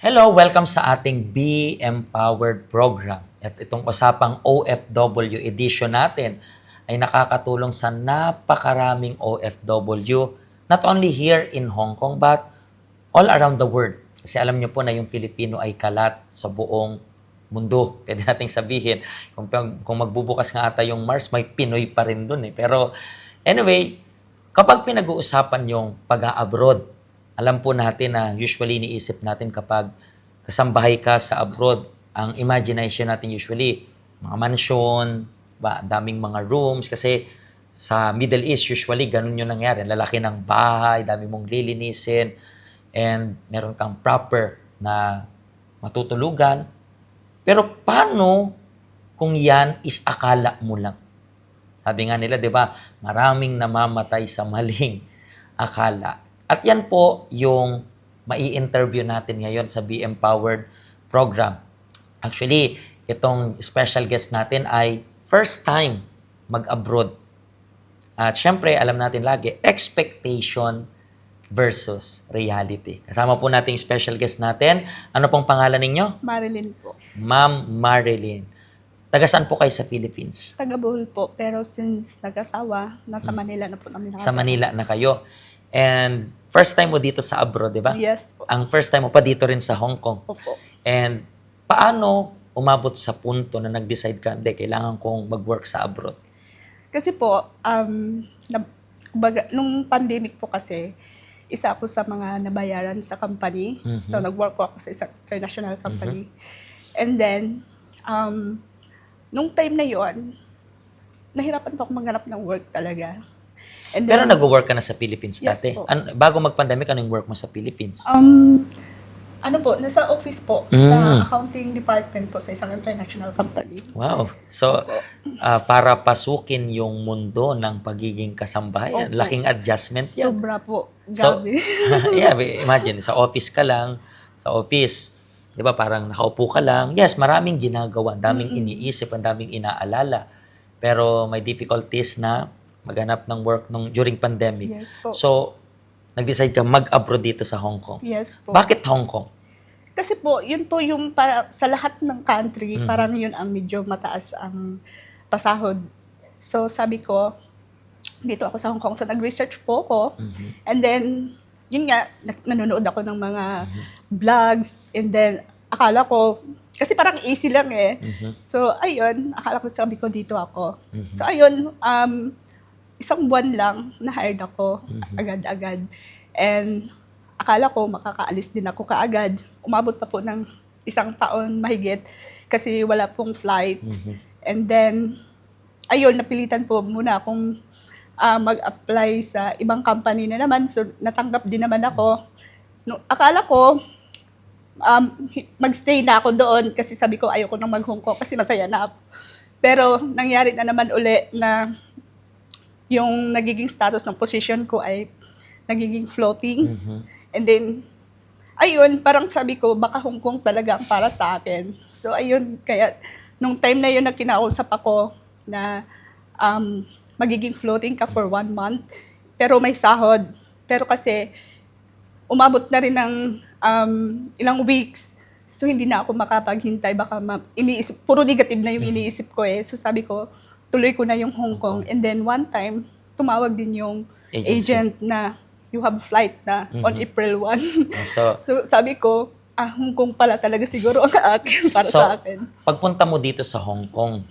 Hello, welcome sa ating Be Empowered program. At itong usapang OFW edition natin ay nakakatulong sa napakaraming OFW, not only here in Hong Kong but all around the world. Kasi alam niyo po na yung Filipino ay kalat sa buong mundo. Pwede nating sabihin, kung magbubukas nga ata yung Mars, may Pinoy pa rin dun eh. Pero anyway, kapag pinag-uusapan yung pag-a-abroad, alam po natin na usually iniisip natin kapag kasambahay ka sa abroad, ang imagination natin usually, mga mansion, ba, daming mga rooms, kasi sa Middle East usually ganun yung nangyari. Lalaki ng bahay, dami mong lilinisin, and meron kang proper na matutulugan. Pero paano kung yan is akala mo lang? Sabi nga nila, di ba, maraming namamatay sa maling akala. At yan po yung mai-interview natin ngayon sa Be Empowered program. Actually, itong special guest natin ay first time mag-abroad. At syempre, alam natin lagi, expectation versus reality. Kasama po nating special guest natin. Ano pong pangalan ninyo? Marilyn po. Ma'am Marilyn. Taga saan po kayo sa Philippines? Taga Bohol po. Pero since nag-asawa, nasa Manila na po namin Sa Manila na kayo. And first time mo dito sa abroad, di ba? Yes po. Ang first time mo pa dito rin sa Hong Kong. Opo. And paano umabot sa punto na nag-decide ka, hindi, kailangan kong mag-work sa abroad? Kasi po, nung pandemic po kasi, isa ako sa mga nabayaran sa company. Mhm. So, nag-work po ako sa isang international company. And then, nung time na yon, nahirapan po ako maghanap ng work talaga. And Pero then, nag-work ka na sa Philippines Yes dati? po. Bago mag-pandemic, anong work mo sa Philippines? ano po, nasa office po, Mm. sa accounting department po sa isang international company. Wow. So, para pasukin yung mundo ng pagiging kasambahayan, Opo. laking adjustment yan. Sobra po. So, Gabi. yeah, imagine, sa office ka lang, sa office, di ba, parang nakaupo ka lang. Yes, maraming ginagawa, ang daming iniisip, ang daming inaalala. Pero may difficulties na maghanap ng work during pandemic. Yes po. So, nag-decide ka mag-abroad dito sa Hong Kong. Yes po. Bakit Hong Kong? Kasi po, yun po yung para sa lahat ng country, parang yun ang medyo mataas ang pasahod. So, sabi ko, dito ako sa Hong Kong. So, nag-research po ako. And then, yun nga, nanonood ako ng mga vlogs. And then, akala ko, kasi parang easy lang eh. So, ayun, akala ko, sabi ko, dito ako. So, ayun, isang buwan lang, na-hired ako agad-agad. And akala ko makakaalis din ako kaagad. Umabot pa po ng isang taon mahigit kasi wala pong flight. And then, ayun, napilitan po muna akong mag-apply sa ibang company na naman. So, natanggap din naman ako. Akala ko, magstay na ako doon kasi sabi ko ayoko nang mag-Hong Kong kasi masaya na ako. Pero nangyari na naman uli na yung nagiging status ng position ko ay nagiging floating. And then, ayun, parang sabi ko, baka Hong Kong talaga ang para sa akin. So, ayun, kaya nung time na yun na kinausap ako na magiging floating ka for 1 month, pero may sahod. Pero kasi, umabot na rin ng ilang weeks, so hindi na ako makapaghintay. Baka iniisip, puro negative na yung iniisip ko eh. So, sabi ko, tuloy ko na yung Hong Kong. And then one time, tumawag din yung Agency. agent na you have flight na on April 1. So, So sabi ko, Hong Kong pala talaga siguro ang akin para So, sa akin. pagpunta mo dito sa Hong Kong,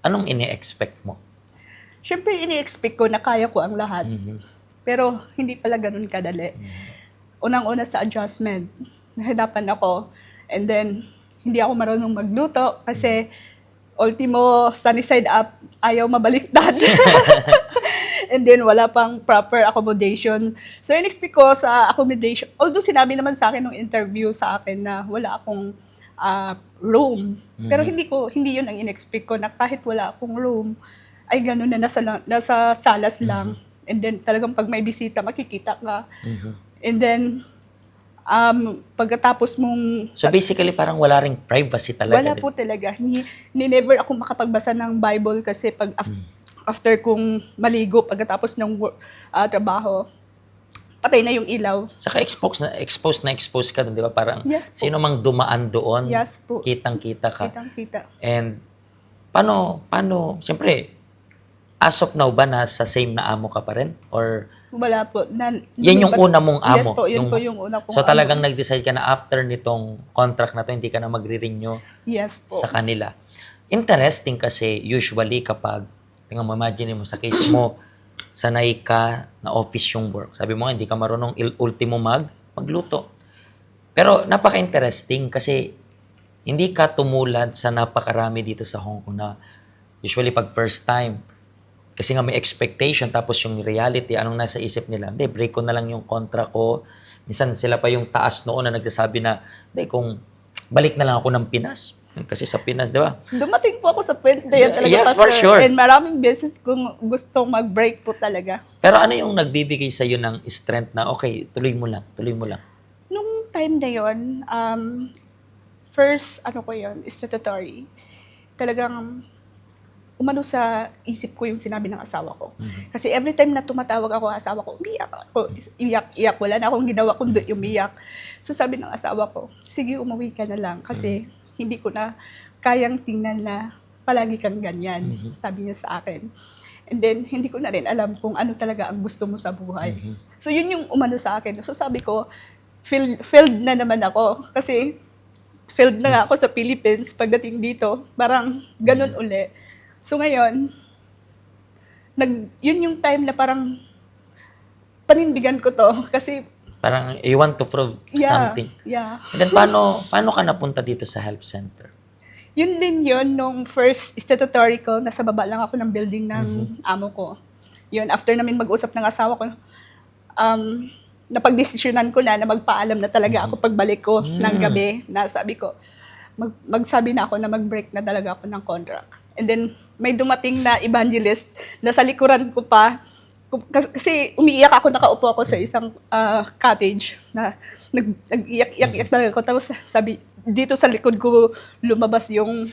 anong ini-expect mo? Siyempre, ini-expect ko na kaya ko ang lahat. Pero hindi pala ganun kadali. Unang-una sa adjustment, nahirapan ako. And then, hindi ako marunong magluto kasi ultimo, sunny side up, ayaw mabaliktad. And then, wala pang proper accommodation. So, in-expect ko sa accommodation, although sinabi naman sa akin nung interview sa akin na wala akong room. Pero hindi yun ang in-expect ko na kahit wala akong room, ay gano'n na nasa salas lang. And then, talagang pag may bisita, makikita ka. And then, pagkatapos mong... So basically, parang wala ring privacy talaga. Wala po talaga. Never ako makapagbasa ng Bible kasi after kong maligo, pagkatapos ng trabaho, patay na yung ilaw. Saka expose ka dun, di ba? Parang Yes po. sino mang dumaan doon, Yes po. kitang-kita ka. Kitang-kita. And paano, siyempre, as of now ba, nasa same na amo ka pa rin? Or Wala po. yan yung una mong amo? Yes po, yun po yung una kong So talagang amo. nag-decide ka na after nitong contract na to, hindi ka na magre-renew Yes po. sa kanila. Interesting kasi usually kapag, tingnan mo, imagine mo sa case mo, sanay ka na office yung work. Sabi mo nga, hindi ka marunong ultimo magluto. Pero napaka-interesting kasi hindi ka tumulad sa napakarami dito sa Hong Kong na usually pag first time, kasi nga may expectation tapos yung reality, anong nasa isip nila? Hindi, break ko na lang yung contract ko. Minsan sila pa yung taas noon na nagsasabi na, hindi, kung balik na lang ako ng Pinas. Kasi sa Pinas, di ba? Dumating po ako sa point na yan talaga, Yeah, Pastor. for sure. And maraming beses kong gustong mag-break po talaga. Pero ano yung nagbibigay sa iyo ng strength na, okay, tuloy mo lang. Nung time na yon, first, statutory, talagang umano sa isip ko yung sinabi ng asawa ko. Kasi every time na tumatawag ako sa asawa ko, umiyak ako. Iyak. Wala na akong ginawa kundi umiyak. So sabi ng asawa ko, sige, umuwi ka na lang. Kasi hindi ko na kayang tingnan na palagi kang ganyan. Sabi niya sa akin. And then, hindi ko na rin alam kung ano talaga ang gusto mo sa buhay. So yun yung umano sa akin. So sabi ko, failed na naman ako. Kasi failed na nga ako sa Philippines pagdating dito. Parang ganun uli. So ngayon, yun yung time na parang panindigan ko to. Kasi, Parang you want to prove something. yeah. And then paano ka napunta dito sa help center? Yun din yun, nung first statutory ko, nasa baba lang ako ng building ng amo ko. Yun, after namin mag-usap ng asawa ko, napagdesisyonan ko na magpaalam na talaga ako pagbalik ko ng gabi. Na sabi ko, magsabi na ako na mag-break na talaga ako ng contract. And then, may dumating na evangelist na sa likuran ko pa, kasi umiiyak ako, nakaupo ako sa isang cottage na nag-iyak talaga ako. Tapos sabi, dito sa likod ko lumabas yung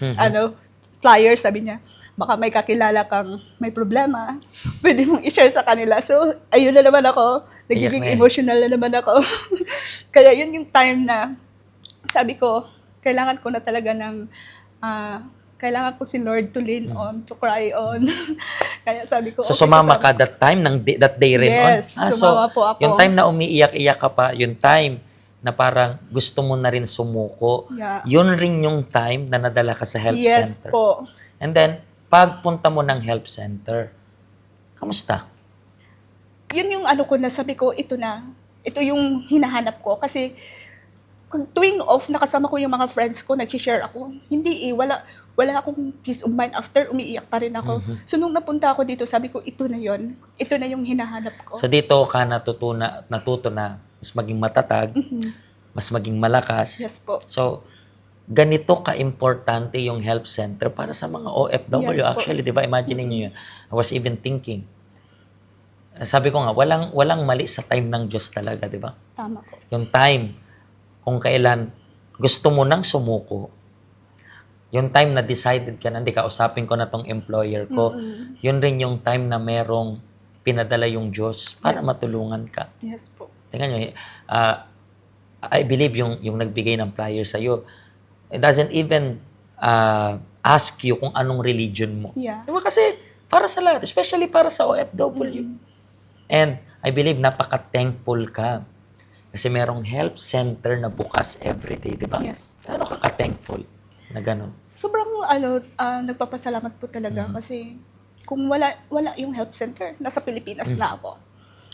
flyer, sabi niya, baka may kakilala kang may problema, pwede mong i-share sa kanila. So, ayun na naman ako, nagiging emotional na naman ako. Kaya yun yung time na sabi ko, kailangan ko na talaga ng kailangan ko si Lord to lean on, to cry on. Kaya sabi ko, So sumama ka that time, that day rin on? Yes, sumama po ako. Yung time na umiiyak-iyak ka pa, yung time na parang gusto mo na rin sumuko, Yeah. yun rin yung time na nadala ka sa health Yes center. po. And then, pagpunta mo ng health center, kamusta? Yun yung ko na, sabi ko, ito na. Ito yung hinahanap ko. Kasi, kung tuwing off, nakasama ko yung mga friends ko, nag-share ako. Hindi wala akong peace of mind. After, umiiyak pa rin ako. So, nung napunta ako dito, sabi ko, ito na yun. Ito na yung hinahanap ko. So dito ka natuto na mas maging matatag, mas maging malakas. Yes po. So, ganito ka-importante yung help center para sa mga OFW. Yes po. Actually, di ba? Imagine niyo yun. I was even thinking. Sabi ko nga, walang mali sa time ng Diyos talaga, di ba? Tama po. Yung time, kung kailan gusto mo nang sumuko, yung time na decided ka na, hindi, kausapin ko na tong employer ko, yun rin yung time na merong pinadala yung Diyos para Yes. matulungan ka. Yes po. Tingnan nyo, I believe yung nagbigay ng flyer sa'yo, it doesn't even ask you kung anong religion mo. Yeah. Diba? Kasi para sa lahat, especially para sa OFW. And I believe napaka-thankful ka. Kasi merong help center na bukas everyday, di ba? Yes. Ano ka-thankful na ganun? Sobrang nagpapasalamat po talaga kasi kung wala yung help center, nasa Pilipinas na ako.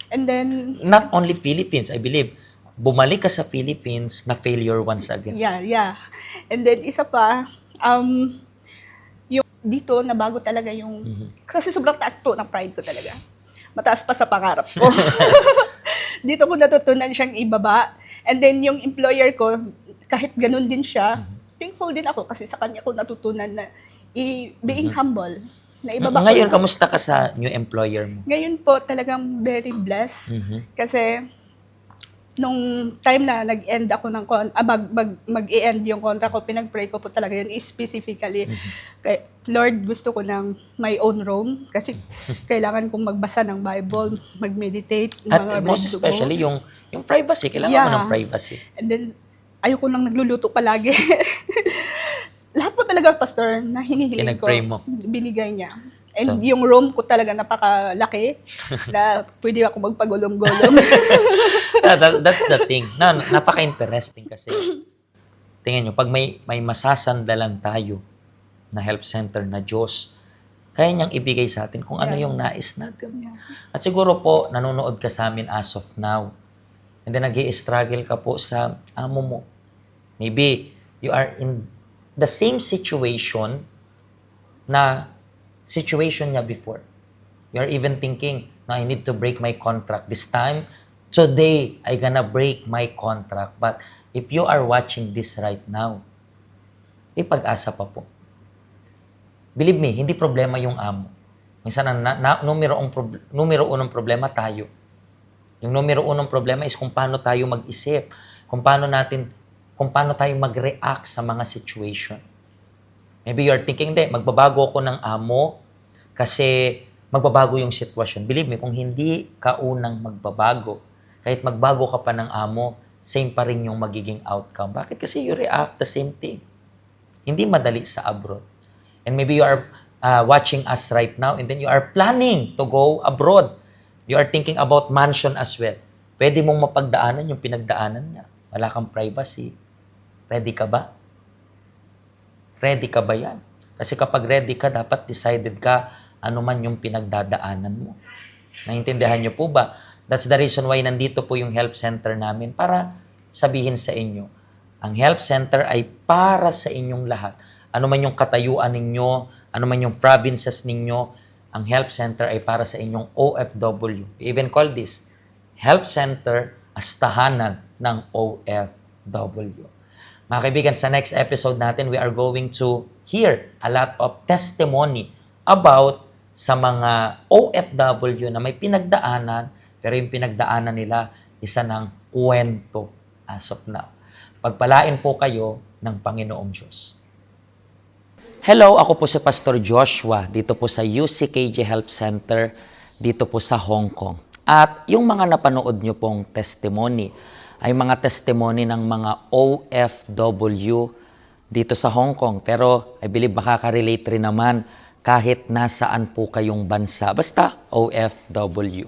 And then, Not only Philippines, I believe, bumalik ka sa Philippines na failure once again. yeah. And then, isa pa, yung dito, nabago talaga yung, kasi sobrang taas po ng pride ko talaga. Mataas pa sa pangarap ko. Dito ko natutunan siyang ibaba. And then, yung employer ko, kahit ganun din siya, thankful din ako kasi sa kanya ko natutunan na being humble. Na ibaba Ngayon, ko. kamusta ka sa new employer mo? Ngayon po, talagang very blessed. Kasi, nung time na nag-end ako ng mag-i-end yung contract ko, pinag-pray ko po talaga yun specifically. Kay Lord, gusto ko ng my own room kasi kailangan kong magbasa ng Bible, mag-meditate, At mga most read ko. especially yung privacy. Kailangan mo ng privacy. And then, ayoko nang nagluluto palagi. Lahat po talaga, Pastor, na hinihiling ko, Pinag-pray mo. binigay niya. And So- yung room ko talaga napakalaki na pwede ako magpagulong-gulong. That's the thing. Napaka-interesting kasi. Tingnan nyo, pag may masasandalan tayo na help center na Diyos, kaya niyang ibigay sa atin kung ano Yeah. yung nais natin. Yeah. At siguro po, nanonood ka sa amin as of now. And then nag-i-struggle ka po sa amo mo. Maybe you are in the same situation na situation niya before. You are even thinking, na I need to break my contract. This time, today, I gonna break my contract. But if you are watching this right now, may pag-asa pa po. Believe me, hindi problema yung amo. Minsan, numero unong problema tayo. Yung numero unong problema is kung paano tayo mag-isip, kung paano tayo mag-react sa mga situation. Maybe you're thinking, magbabago ako ng amo kasi magbabago yung sitwasyon. Believe me, kung hindi ka unang magbabago, kahit magbago ka pa ng amo, same pa rin yung magiging outcome. Bakit? Kasi you react the same thing. Hindi madali sa abroad. And maybe you are watching us right now and then you are planning to go abroad. You are thinking about mansion as well. Pwede mong mapagdaanan yung pinagdaanan niya. Wala kang privacy. Ready ka ba? Ready ka ba yan? Kasi kapag ready ka, dapat decided ka ano man yung pinagdadaanan mo. Naintindihan niyo po ba? That's the reason why nandito po yung help center namin para sabihin sa inyo, ang help center ay para sa inyong lahat. Ano man yung katayuan ninyo, ano man yung provinces ninyo, ang help center ay para sa inyong OFW. We even call this help center as tahanan ng OFW. Mga kaibigan, sa next episode natin, we are going to hear a lot of testimony about sa mga OFW na may pinagdaanan, pero yung pinagdaanan nila, isa ng kwento as of now. Pagpalain po kayo ng Panginoong Diyos. Hello, ako po si Pastor Joshua, dito po sa UCKJ Help Center, dito po sa Hong Kong. At yung mga napanood nyo pong testimony, ay mga testimony ng mga OFW dito sa Hong Kong. Pero I believe makaka-relate rin naman kahit nasaan po kayong bansa. Basta OFW.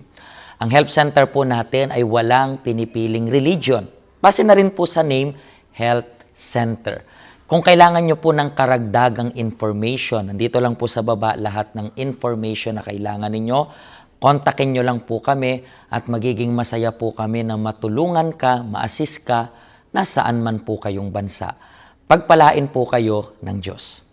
Ang help center po natin ay walang pinipiling religion. Base na rin po sa name, Health Center. Kung kailangan nyo po ng karagdagang information, nandito lang po sa baba lahat ng information na kailangan ninyo. Kontakin nyo lang po kami at magiging masaya po kami na matulungan ka, ma-assist ka, nasaan man po kayong bansa. Pagpalain po kayo ng Diyos.